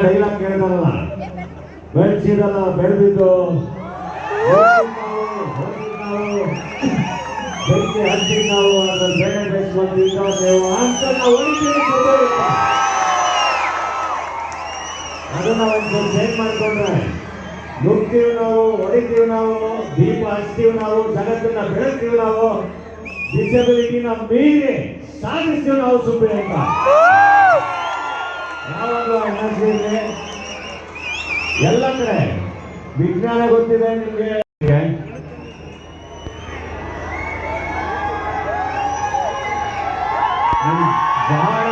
Dialogue ಕೇಳ್ತಾರಲ್ಲ, ಬೆಳೆಸಿದಲ್ಲ ಬೆಳೆದಿದ್ದು ಬೆಂಕಿ ಹಚ್ಚಿ ನಾವು ಅದನ್ನ ಬೇಳೆ ಬೇಯಿಸ್ಕೊಂಡಿದ್ದ ನೀವು ಅಂತ ನಾವು ಹೊಡಿತೀವಿ. ಅದನ್ನ ಒಂದು ಚೇಂಜ್ ಮಾಡ್ಕೊಂಡ್ರೆ ನುಗ್ತೀವಿ ನಾವು, ಹೊಡಿತೀವಿ ನಾವು, ದೀಪ ಹಚ್ತೀವಿ ನಾವು, ಜಗತ್ತನ್ನ ಬೆಳೆಸ್ತೀವಿ ನಾವು, ಡಿಸಬಿಲಿಟಿನ ಮೀರಿ ಸಾಗಿಸ್ತೀವಿ ನಾವು ಸುಮ್ಮನೆ ಅಂತ. ಯಾವಾಗಲೂ ಎನರ್ಜಿ ಇದೆ ಎಲ್ಲ ಕಡೆ. ವಿಜ್ಞಾನ ಗೊತ್ತಿದೆ ನಿಮಗೆ. ಬಹಳ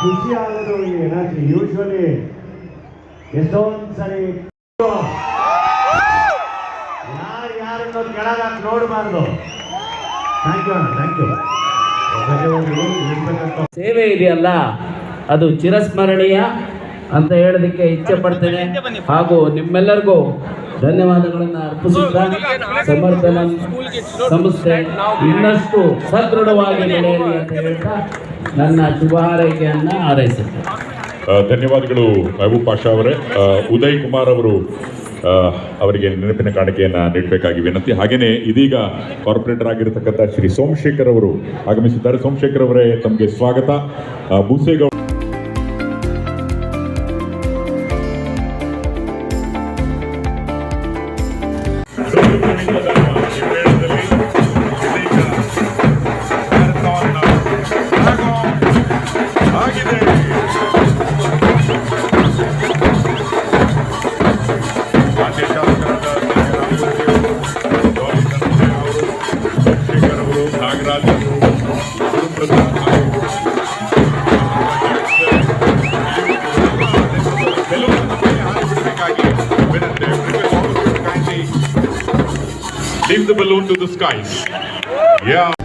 ಖುಷಿ ಆಗೋದು ಈ ಎನರ್ಜಿ. ಯೂಶ್ವಲಿ ಎಷ್ಟೊಂದ್ ಸರಿ ಯಾರನ್ನು ಕೆಳಗ ನೋಡಬಾರ್ದು. Thank you. ಸೇವೆ ಇದೆಯಲ್ಲ ಅದು ಚಿರಸ್ಮರಣೀಯ ಅಂತ ಹೇಳೋದಕ್ಕೆ ಇಚ್ಛೆ ಪಡ್ತೇನೆ. ಹಾಗೂ ನಿಮ್ಮೆಲ್ಲರಿಗೂ ಧನ್ಯವಾದಗಳನ್ನು ಅರ್ಪಿಸುತ್ತಾ ಸಮರ್ಥನ ಸಂಸ್ಥೆ ಇನ್ನಷ್ಟು ಸದೃಢವಾಗಿ ಬೆಳೆಯಲಿ ಅಂತ ಹೇಳ್ತಾ ನನ್ನ ಶುಭ ಹಾರೈಕೆಯನ್ನು ಹಾರೈಸುತ್ತೇನೆ. ಧನ್ಯವಾದಗಳು ಮೆಹಬೂಬ್ ಪಾಷಾ ಅವರೇ. ಉದಯ್ ಕುಮಾರ್ ಅವರು ಅವರಿಗೆ ನೆನಪಿನ ಕಾಣಿಕೆಯನ್ನು ನೀಡಬೇಕಾಗಿ ವಿನಂತಿ. ಹಾಗೆಯೇ ಇದೀಗ ಕಾರ್ಪೊರೇಟರ್ ಆಗಿರತಕ್ಕಂಥ ಶ್ರೀ ಸೋಮಶೇಖರ್ ಅವರು ಆಗಮಿಸಿದ್ದಾರೆ. ಸೋಮಶೇಖರ್ ಅವರೇ, ತಮಗೆ ಸ್ವಾಗತ. ಬೂಸೇಗೌಡ leave the balloon to the skies. Yeah.